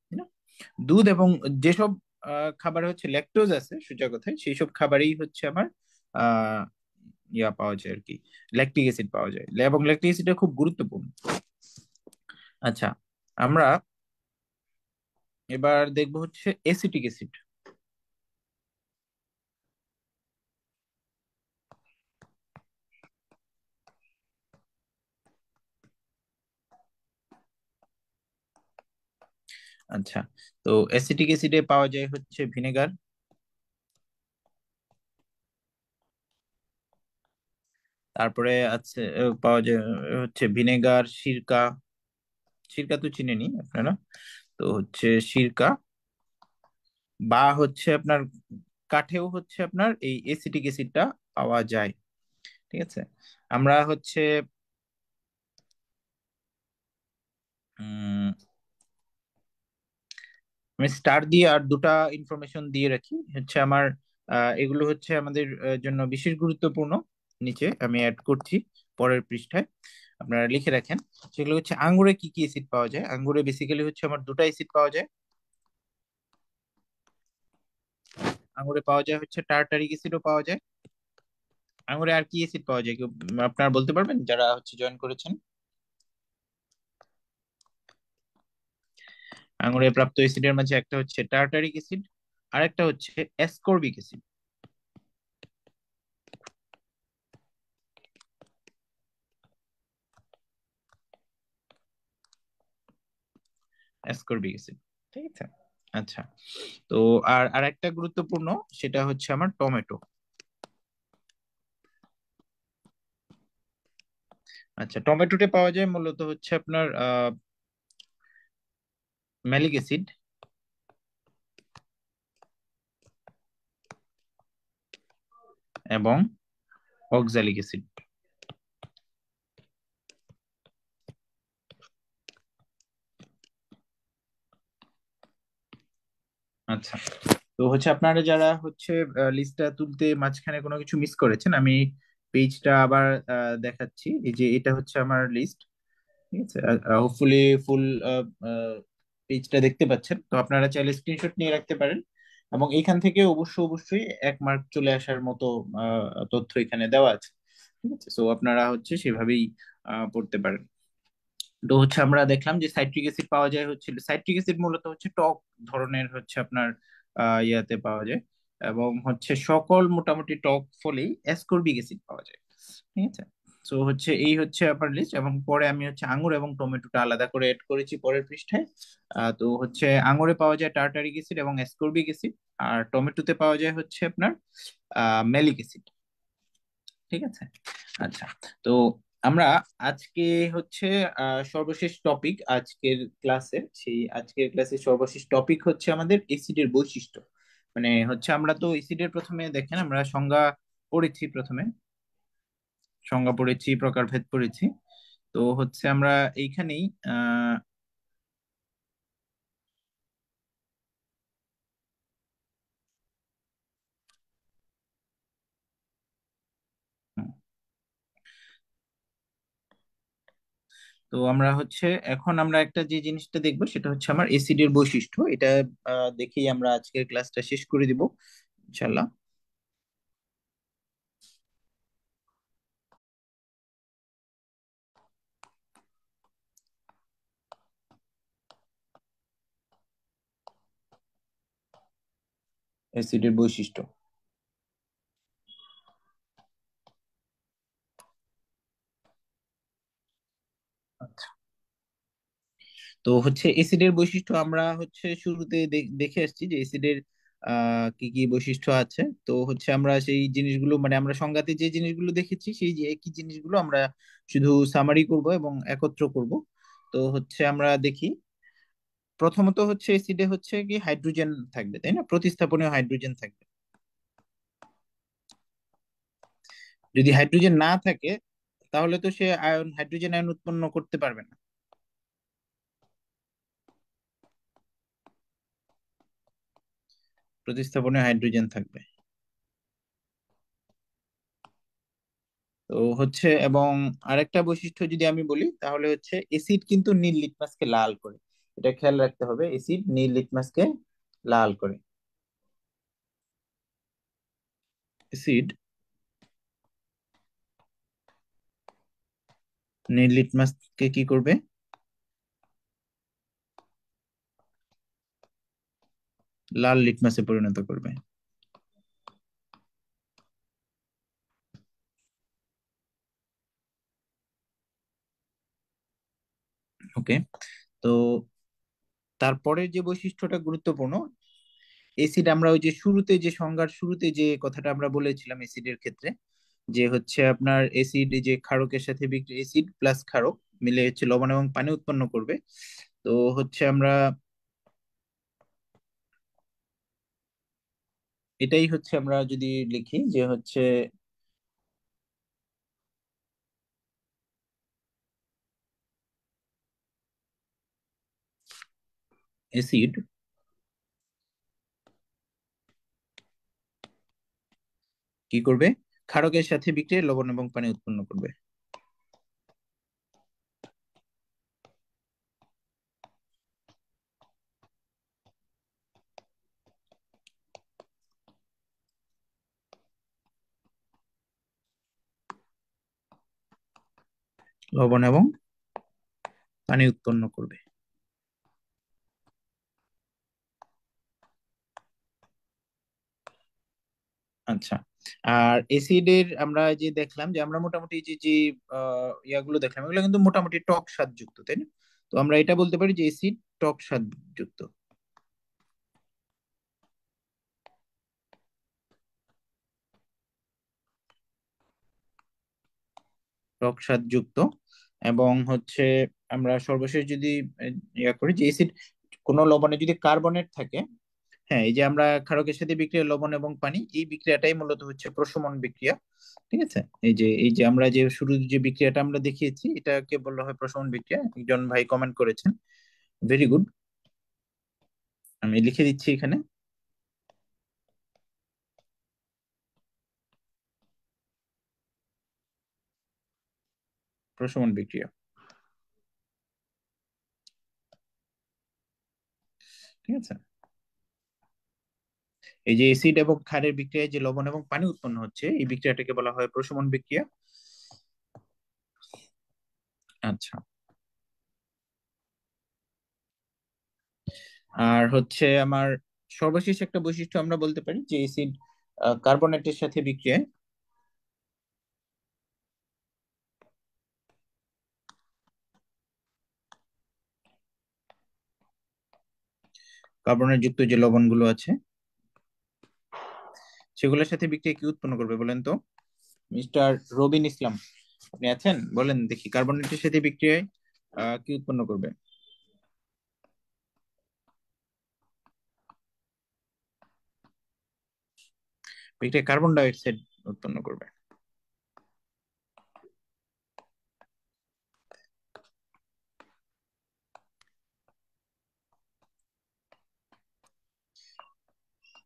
তাই না? দুধ এবং যেসব খাবারে হচ্ছে ল্যাকটোজ আছে সোজা কথায়, সেই সব খাবারেই হচ্ছে আমার আহ ইয়া পাওয়া যায় আর কি, ল্যাকটিক অ্যাসিড পাওয়া যায়, এবং ল্যাকটিক অ্যাসিডটা খুব গুরুত্বপূর্ণ। আচ্ছা, আমরা এবার দেখবো হচ্ছে এসিটিক অ্যাসিড। আচ্ছা, তো অ্যাসিটিক অ্যাসিডে পাওয়া যায় হচ্ছে ভিনেগার, তারপরে আছে পাওয়া যায় হচ্ছে ভিনেগার, সিরকা। সিরকা তো চিনেনি আপনারা, তো হচ্ছে সিরকা, বা হচ্ছে আপনার কাঠেও হচ্ছে আপনার এই এসিটিক অ্যাসিডটা পাওয়া যায়। ঠিক আছে, আমরা হচ্ছে উম আমি স্টার দিয়ে আর দুটা ইনফরমেশন দিয়ে রাখি হচ্ছে আমার, এগুলো হচ্ছে আমাদের জন্য বিশেষ গুরুত্বপূর্ণ। নিচে আমি অ্যাড করছি পরের পৃষ্ঠায়, আপনারা লিখে রাখেন। সেগুলো হচ্ছে আঙ্গুরে কি কি অ্যাসিড পাওয়া যায়। আঙ্গুরে বেসিক্যালি হচ্ছে আমার দুটা অ্যাসিড পাওয়া যায়। আঙ্গুরে পাওয়া যায় হচ্ছে টার্টারিক অ্যাসিডও পাওয়া যায়। আঙ্গুরে আর কি অ্যাসিড পাওয়া যায়, কেউ আপনারা বলতে পারবেন যারা হচ্ছে জয়েন করেছেন? আঙ্গুরে প্রাপ্ত অ্যাসিডের মাঝে একটা হচ্ছে টার্টারিক অ্যাসিড, আর একটা হচ্ছে অ্যাসকর্বিক অ্যাসিড। অ্যাসকর্বিক অ্যাসিড, ঠিক আছে। আচ্ছা, তো আর আরেকটা গুরুত্বপূর্ণ, সেটা হচ্ছে আমার টমেটো। আচ্ছা, টমেটোতে পাওয়া যায় মূলত হচ্ছে আপনার ম্যালিক অ্যাসিড এবং অক্সালিক অ্যাসিড। আচ্ছা, তো হচ্ছে আপনারা যারা হচ্ছে লিস্টটা তুলতে মাঝখানে কোনো কিছু মিস করেছেন, আমি পেজটা আবার দেখাচ্ছি। এই যে এটা হচ্ছে আমার লিস্ট, ঠিক আছে। হোপফুলি ফুল পেজটা দেখতে পাচ্ছেন, তো আপনারা চাইলে স্ক্রিনশট নিয়ে রাখতে পারেন, এবং এইখান থেকে অবশ্যই 1 মার্ক চলে আসার মতো তথ্য এখানে দেওয়া আছে। ঠিক আছে, তো আপনারা হচ্ছে সেভাবেই পড়তে পারেন। তো হচ্ছে আমরা দেখলাম যে সাইট্রিক অ্যাসিড পাওয়া যায় হচ্ছে, সাইট্রিক অ্যাসিড মূলত হচ্ছে টক ধরনের হচ্ছে আপনার ইয়াতে পাওয়া যায়, এবং হচ্ছে সকল মোটামুটি টক ফলেই অ্যাসকর্বিক অ্যাসিড পাওয়া যায়। ঠিক আছে, তো হচ্ছে এই হচ্ছে আপনার লিস্ট, এবং পরে আমি হচ্ছে আঙ্গুর এবং টমেটোটা আলাদা করে এড করেছি পরের পৃষ্ঠায়। তো হচ্ছে আঙ্গুরে পাওয়া যায় টার্টারিক অ্যাসিড এবং অ্যাসকর্বিক অ্যাসিড, আর টমেটোতে পাওয়া যায় হচ্ছে আপনার ম্যালিক অ্যাসিড। ঠিক আছে, আচ্ছা, তো আমরা আজকে হচ্ছে সর্বশেষ টপিক আজকের ক্লাসের, সেই আজকের ক্লাসের সর্বশেষ টপিক হচ্ছে আমাদের এসিডের বৈশিষ্ট্য। মানে হচ্ছে আমরা তো এসিডের প্রথমে দেখেন আমরা সংজ্ঞা পড়েছি, প্রথমে সংজ্ঞা পড়েছি, প্রকারভেদ পড়েছি। তো হচ্ছে আমরা এইখানেই আহ তো আমরা হচ্ছে এখন আমরা একটা যে জিনিসটা দেখবো সেটা হচ্ছে আমার এসিডের বৈশিষ্ট্য। এটা দেখেই আমরা আজকের ক্লাসটা শেষ করে দিব ইনশাল্লাহ। অ্যাসিডের বৈশিষ্ট্য। তো হচ্ছে এসিডের বৈশিষ্ট্য আমরা হচ্ছে শুরুতে দেখে আসছি যে এসিডের কি কি বৈশিষ্ট্য আছে। তো হচ্ছে আমরা সেই জিনিসগুলো মানে আমরা সংজ্ঞাতে যে জিনিসগুলো দেখেছি সেই যে একই জিনিসগুলো আমরা শুধু সামারি করব এবং একত্র করব। তো হচ্ছে আমরা দেখি, প্রথমত হচ্ছে এসিডে হচ্ছে কি হাইড্রোজেন থাকবে, তাই না? প্রতিস্থাপনীয় হাইড্রোজেন থাকবে। যদি হাইড্রোজেন না থাকে তাহলে তো সে হাইড্রোজেন আয়ন উৎপন্ন করতে পারবে না। প্রতিস্থাপনীয় হাইড্রোজেন থাকবে। তো হচ্ছে এবং আরেকটা বৈশিষ্ট্য যদি আমি বলি তাহলে হচ্ছে এসিড কিন্তু নীল লিটমাসকে লাল করে। এটা খেয়াল রাখতে হবে, এসিড নীল লিটমাসকে লাল করে। এসিড নীল লিটমাসকে কি করবে? লাল লিটমাসে পরিণত করবে। ওকে। তো তারপরে যে বৈশিষ্ট্যটা গুরুত্বপূর্ণ, এসিড আমরা ওই যে শুরুতে যে সংজ্ঞার শুরুতে যে কথাটা আমরা বলেছিলাম এসিডের ক্ষেত্রে, যে হচ্ছে আপনার এসিড যে ক্ষারকের সাথে এসিড প্লাস ক্ষারক মিলে হচ্ছে লবণ এবং পানি উৎপন্ন করবে। তো হচ্ছে আমরা এটাই হচ্ছে আমরা যদি লিখি যে হচ্ছে এসিড কি করবে? ক্ষারকের সাথে বিক্রিয়ায় লবণ এবং পানি উৎপন্ন করবে। লবণ এবং পানি উৎপন্ন করবে। আচ্ছা। আর এসিডের আমরা যে দেখলাম যে আমরা মোটামুটি যে যে ইয়াগুলো দেখলাম এগুলো কিন্তু মোটামুটি টক স্বাদ যুক্ত, তাই না? তো আমরা এটা বলতে পারি যে এসিড টক স্বাদ যুক্ত। টক স্বাদ যুক্ত। এবং হচ্ছে আমরা সর্বশেষ যদি ইয়া করি যে এসিড কোনো লবণে যদি কার্বনেট থাকে, হ্যাঁ, এই যে আমরা ক্ষারকের সাথে বিক্রিয়া লবণ এবং পানি, এই বিক্রিয়াটাই মূলত হচ্ছে প্রশমন বিক্রিয়া। ঠিক আছে? এই যে আমরা যে শুরু যে বিক্রিয়াটা আমরা দেখিয়েছি এটাকে বলা হয় প্রশমন বিক্রিয়া। একজন ভাই কমেন্ট করেছেন, ভেরি গুড। আমি লিখে দিচ্ছি এখানে প্রশমন বিক্রিয়া। ঠিক আছে? এই যে এসিড এবং ক্ষারের বিক্রিয়ায় যে লবণ এবং পানি উৎপন্ন হচ্ছে এই বিক্রিয়াটাকে বলা হয় প্রশমন বিক্রিয়া। আচ্ছা। আর হচ্ছে আমার সর্বশেষ একটা বৈশিষ্ট্য আমরা বলতে পারি যে এসিড কার্বনেটের সাথে বিক্রিয়ায়, কার্বনেট যুক্ত যে লবণগুলো আছে সেগুলোর সাথে বিক্রিয়া কি উৎপন্ন করবে বলেন তো? মিস্টার রবিন ইসলাম, আপনি আছেন? বলেন দেখি, কার্বনেটের সাথে বিক্রিয়ায় কি উৎপন্ন করবে? বিক্রিয়ায় কার্বন ডাই অক্সাইড উৎপন্ন করবে।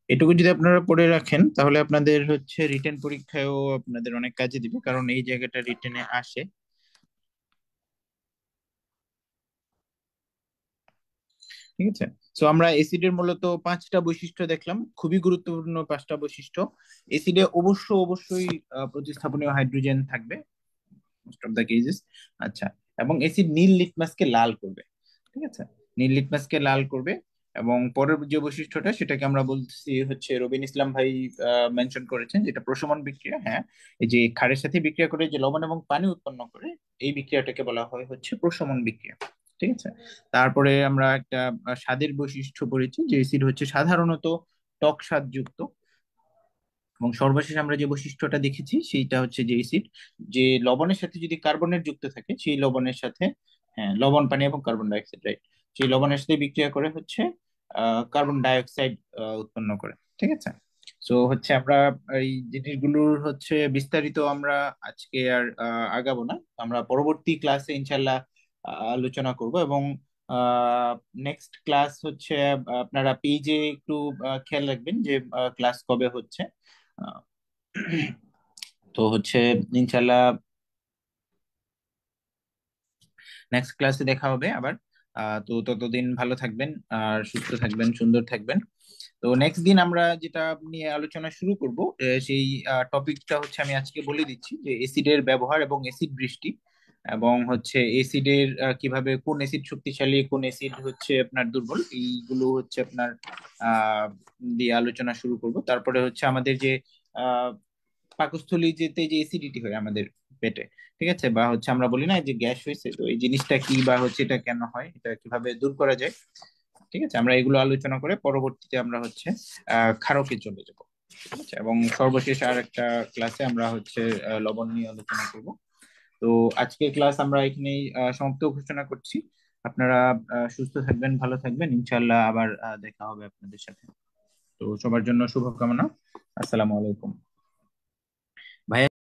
এটুকু যদি আপনারা পড়ে রাখেন তাহলে আপনাদের হচ্ছে রিটেন পরীক্ষায়ও আপনাদের অনেক কাজে দিবে, কারণ এই জায়গাটা রিটেনে আসে। ঠিক আছে? তো আমরা এসিডের মূলত পাঁচটা বৈশিষ্ট্য দেখলাম, খুবই গুরুত্বপূর্ণ পাঁচটা বৈশিষ্ট্য। এসিডে অবশ্যই প্রতিস্থাপনীয় হাইড্রোজেন থাকবে মোস্ট অফ দ্য কেসেস। আচ্ছা। এবং অ্যাসিড নীল লিটমাসকে লাল করবে। ঠিক আছে? নীল লিটমাসকে লাল করবে। এবং পরের যে বৈশিষ্ট্যটা সেটাকে আমরা বলছি হচ্ছে রবিন ইসলাম ভাই মেনশন করেছেন, যেটা প্রশমন বিক্রিয়া। হ্যাঁ, এই যে ক্ষারের সাথে বিক্রিয়া করে যে লবণ এবং পানি উৎপন্ন করে এই বিক্রিয়াটাকে বলা হয় হচ্ছে প্রশমন বিক্রিয়া। ঠিক আছে। তারপরে আমরা একটা স্বাদের বৈশিষ্ট্য পড়েছি, যে অ্যাসিড হচ্ছে সাধারণত টক স্বাদ যুক্ত। এবং সর্বশেষ আমরা যে বৈশিষ্ট্যটা দেখেছি সেইটা হচ্ছে যে অ্যাসিড যে লবণের সাথে যদি কার্বনের যুক্ত থাকে, সেই লবণের সাথে, হ্যাঁ, লবণ, পানি এবং কার্বন ডাই অক্সাইড, রাইট, সেই লবণের সাথে বিক্রিয়া করে হচ্ছে কার্বন ডাই অক্সাইড উৎপন্ন করে। ঠিক আছে। সো হচ্ছে আমরা এই জিনিসগুলোর হচ্ছে বিস্তারিত আমরা আজকে আর আগাবো না। আমরা পরবর্তী ক্লাসে ইনশাল্লাহ আলোচনা করব। এবং নেক্সট ক্লাস হচ্ছে আপনারা পেজে একটু খেয়াল রাখবেন যে ক্লাস কবে হচ্ছে। আহ, তো হচ্ছে ইনশাল্লাহ নেক্সট ক্লাসে দেখা হবে আবার। তো ততদিন ভালো থাকবেন আর সুস্থ থাকবেন, সুন্দর থাকবেন। তো নেক্সট দিন আমরা যেটা নিয়ে আলোচনা শুরু করব, সেই টপিকটা হচ্ছে আমি আজকে বলে দিচ্ছি, যে এসিডের ব্যবহার এবং এসিড বৃষ্টি, এবং হচ্ছে এসিডের কিভাবে, কোন এসিড শক্তিশালী, কোন এসিড হচ্ছে আপনার দুর্বল, এইগুলো হচ্ছে আপনার আহ দিয়ে আলোচনা শুরু করব। তারপরে হচ্ছে আমাদের যে আহ পাকস্থলীতে যে এসিডিটি হয় আমাদের পেটে, ঠিক আছে, বা হচ্ছে আমরা বলি না যে গ্যাস হয়েছে, তো এই জিনিসটা কি, বা হচ্ছে এটা কেন হয়, এটা কিভাবে দূর করা যায়, ঠিক আছে, আমরা এগুলো আলোচনা করে পরবর্তীতে আমরা হচ্ছে ক্ষারকে চলে যাব। ঠিক আছে। এবং সর্বশেষ আর একটা ক্লাসে আমরা হচ্ছে লবণ নিয়ে আলোচনা করব। তো আজকের ক্লাস আমরা এখানেই সমাপ্ত ঘোষণা করছি। আপনারা সুস্থ থাকবেন, ভালো থাকবেন, ইনশাল্লাহ আবার দেখা হবে আপনাদের সাথে। তো সবার জন্য শুভকামনা। আসসালামু আলাইকুম।